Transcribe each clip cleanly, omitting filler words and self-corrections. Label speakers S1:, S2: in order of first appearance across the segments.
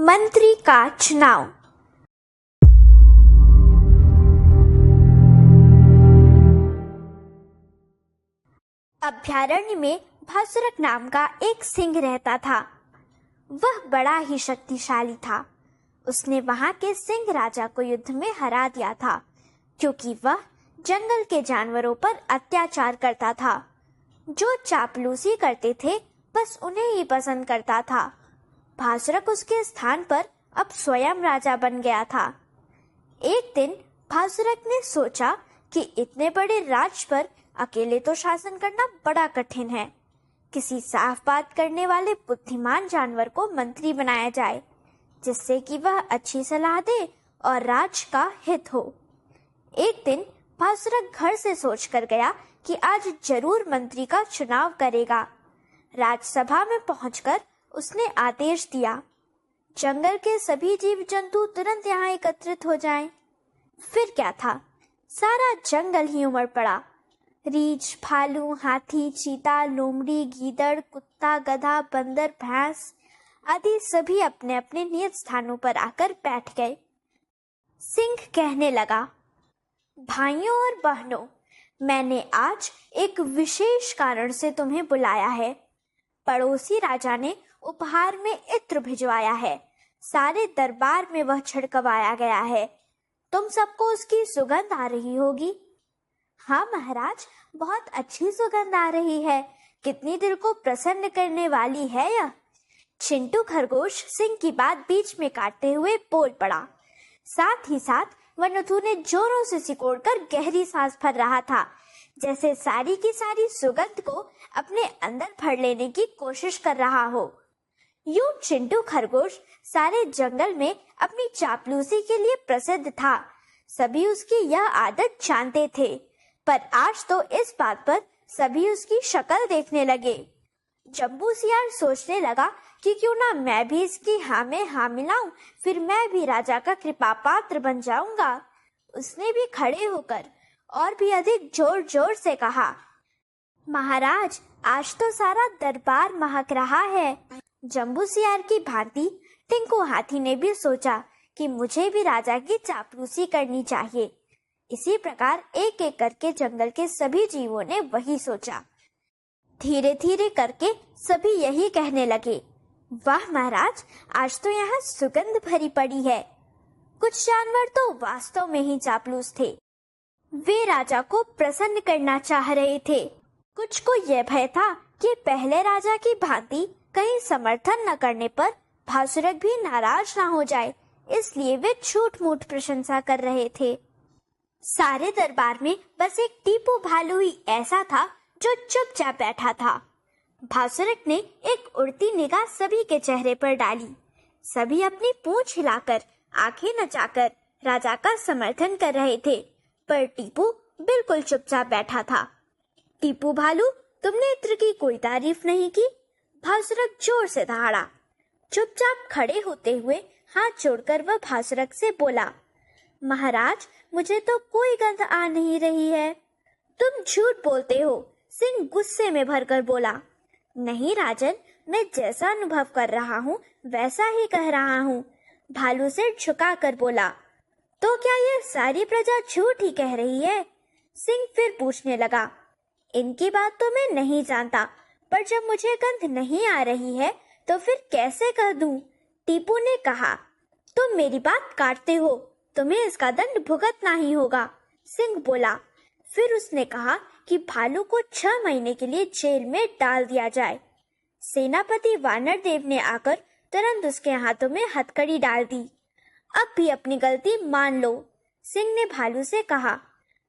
S1: मंत्री का चुनाव। अभयारण्य में भासुरक नाम का एक सिंह रहता था। वह बड़ा ही शक्तिशाली था। उसने वहां के सिंह राजा को युद्ध में हरा दिया था, क्योंकि वह जंगल के जानवरों पर अत्याचार करता था। जो चापलूसी करते थे बस उन्हें ही पसंद करता था। भासुरक उसके स्थान पर अब स्वयं राजा बन गया था। एक दिन भासुरक ने सोचा कि इतने बड़े राज्य पर अकेले तो शासन करना बड़ा कठिन है। किसी साफ बात करने वाले बुद्धिमान जानवर को मंत्री बनाया जाए, जिससे कि वह अच्छी सलाह दे और राज्य का हित हो। एक दिन भासुरक घर से सोचकर गया कि आज जरूर मंत्री का चुनाव करेगा। राजसभा में पहुंचकर उसने आदेश दिया, जंगल के सभी जीव जंतु तुरंत यहाँ एकत्रित हो जाएं। फिर क्या था, सारा जंगल ही उमड़ पड़ा। रीछ, भालू, हाथी, चीता, लोमड़ी, गीदड़, कुत्ता, गधा, बंदर, भैंस आदि सभी अपने अपने नियत स्थानों पर आकर बैठ गए। सिंह कहने लगा, भाइयों और बहनों, मैंने आज एक विशेष कारण से तुम्हें बुलाया है। पड़ोसी राजा ने उपहार में इत्र भिजवाया है। सारे दरबार में वह छिड़कवाया गया है। तुम सबको उसकी सुगंध आ रही होगी। हाँ महाराज, बहुत अच्छी सुगंध आ रही है। कितनी दिल को प्रसन्न करने वाली है यह। चिंटू खरगोश सिंह की बात बीच में काटते हुए बोल पड़ा। साथ ही साथ वह नथुने जोरों से सिकोड़कर गहरी सांस भर रहा था, जैसे सारी की सारी सुगंध को अपने अंदर भर लेने की कोशिश कर रहा हो। यूं चिंटू खरगोश सारे जंगल में अपनी चापलूसी के लिए प्रसिद्ध था। सभी उसकी यह आदत जानते थे, पर आज तो इस बात पर सभी उसकी शक्ल देखने लगे। जम्बू सियार सोचने लगा कि क्यों ना मैं भी इसकी हाँ में हाँ मिलाऊं, फिर मैं भी राजा का कृपा पात्र बन जाऊंगा। उसने भी खड़े होकर और भी अधिक जोर जोर से कहा, महाराज, आज तो सारा दरबार महक रहा है। जम्बू सियार की भांति टिंकू हाथी ने भी सोचा कि मुझे भी राजा की चापलूसी करनी चाहिए। इसी प्रकार एक एक करके जंगल के सभी जीवों ने वही सोचा। धीरे धीरे करके सभी यही कहने लगे, वाह महाराज, आज तो यहाँ सुगंध भरी पड़ी है। कुछ जानवर तो वास्तव में ही चापलूस थे। वे राजा को प्रसन्न करना चाह रहे थे। कुछ को यह भय था कि पहले राजा की भांति कहीं समर्थन न करने पर भासुरक भी नाराज ना हो जाए, इसलिए वे झूठ मूठ प्रशंसा कर रहे थे। सारे दरबार में बस एक टीपू भालू ही ऐसा था जो चुपचाप बैठा था। भासुरक ने एक उड़ती निगाह सभी के चेहरे पर डाली। सभी अपनी पूंछ हिलाकर, आंखें नचाकर राजा का समर्थन कर रहे थे, पर टीपू बिल्कुल चुपचाप बैठा था। टीपू भालू, तुमने इत्र की कोई तारीफ नहीं की। भासुरक जोर से दहाड़ा। चुपचाप खड़े होते हुए हाथ जोड़कर वह भासुरक से बोला, महाराज, मुझे तो कोई गंध आ नहीं रही है। तुम झूठ बोलते हो। सिंह गुस्से में भरकर बोला, नहीं राजन, मैं जैसा अनुभव कर रहा हूँ वैसा ही कह रहा हूँ। भालू सिर झुकाकर बोला, तो क्या यह सारी प्रजा झूठ ही कह रही है? सिंह फिर पूछने लगा, इनकी बात तो मैं नहीं जानता, पर जब मुझे गंध नहीं आ रही है तो फिर कैसे कह दूं? टीपू ने कहा, तुम मेरी बात काटते हो, तुम्हें इसका दंड भुगतना ही होगा। सिंह बोला। फिर उसने कहा कि भालू को 6 महीने के लिए जेल में डाल दिया जाए। सेनापति वानर देव ने आकर तुरंत उसके हाथों में हथकड़ी डाल दी। अब भी अपनी गलती मान लो। सिंह ने भालू से कहा,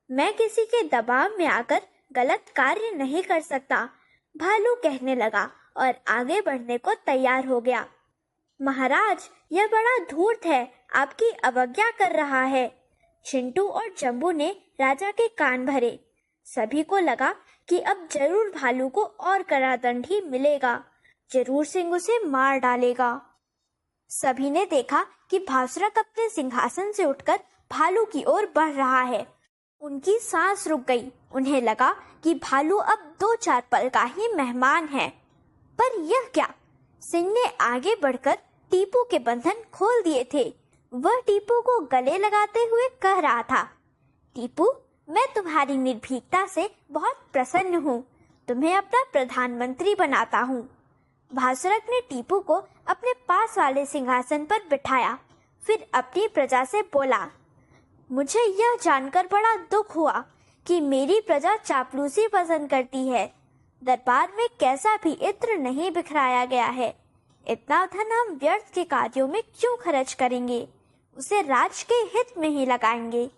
S1: मैं किसी के दबाव में आकर गलत कार्य नहीं कर सकता। भालू कहने लगा और आगे बढ़ने को तैयार हो गया। महाराज, यह बड़ा धूर्त है, आपकी अवज्ञा कर रहा है। चिंटू और जम्बू ने राजा के कान भरे। सभी को लगा कि अब जरूर भालू को और कड़ा दंड ही मिलेगा, जरूर सिंह उसे मार डालेगा। सभी ने देखा कि भासुरक अपने सिंहासन से उठकर भालू की ओर बढ़ रहा है। उनकी सांस रुक गई। उन्हें लगा कि भालू अब 2-4 पल का ही मेहमान है। पर यह क्या? सिंह ने आगे बढ़कर टीपू के बंधन खोल दिए थे। वह टीपू को गले लगाते हुए कह रहा था, टीपू, मैं तुम्हारी निर्भीकता से बहुत प्रसन्न हूँ। तुम्हें अपना प्रधानमंत्री बनाता हूँ। भासुरक ने टीपू को अपने पास वाले सिंहासन पर बिठाया, फिर अपनी प्रजा से बोला, मुझे यह जानकर बड़ा दुख हुआ कि मेरी प्रजा चापलूसी पसंद करती है। दरबार में कैसा भी इत्र नहीं बिखराया गया है। इतना धन हम व्यर्थ के कार्यों में क्यों खर्च करेंगे? उसे राज के हित में ही लगाएंगे।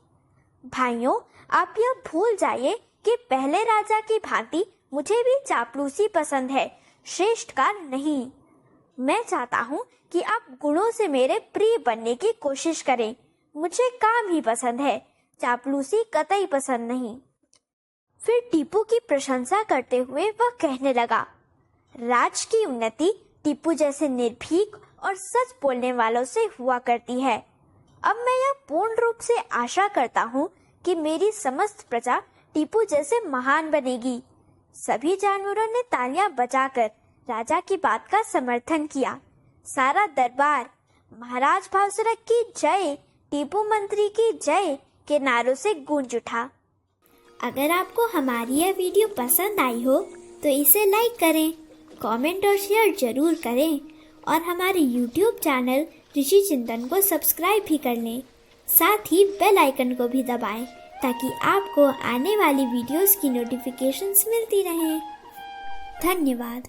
S1: भाइयों, आप यह भूल जाइए कि पहले राजा की भांति मुझे भी चापलूसी पसंद है, श्रेष्ठ कार्य नहीं। मैं चाहता हूँ कि आप गुणों से मेरे प्रिय बनने की कोशिश करें। मुझे काम ही पसंद है, चापलूसी कतई पसंद नहीं। फिर टीपू की प्रशंसा करते हुए वह कहने लगा, राज की उन्नति टीपू जैसे निर्भीक और सच बोलने वालों से हुआ करती है। अब मैं यह पूर्ण रूप से आशा करता हूँ कि मेरी समस्त प्रजा टीपू जैसे महान बनेगी। सभी जानवरों ने तालियां बजाकर राजा की बात का समर्थन किया। सारा दरबार महाराज भासुरक की जय, टीपू मंत्री की जय के नारों से गूंज उठा। अगर आपको हमारी यह वीडियो पसंद आई हो तो इसे लाइक करें, कमेंट और शेयर जरूर करें और हमारे YouTube चैनल ऋषि चिंतन को सब्सक्राइब भी कर लें। साथ ही बेल आइकन को भी दबाएं ताकि आपको आने वाली वीडियोस की नोटिफिकेशंस मिलती रहें। धन्यवाद।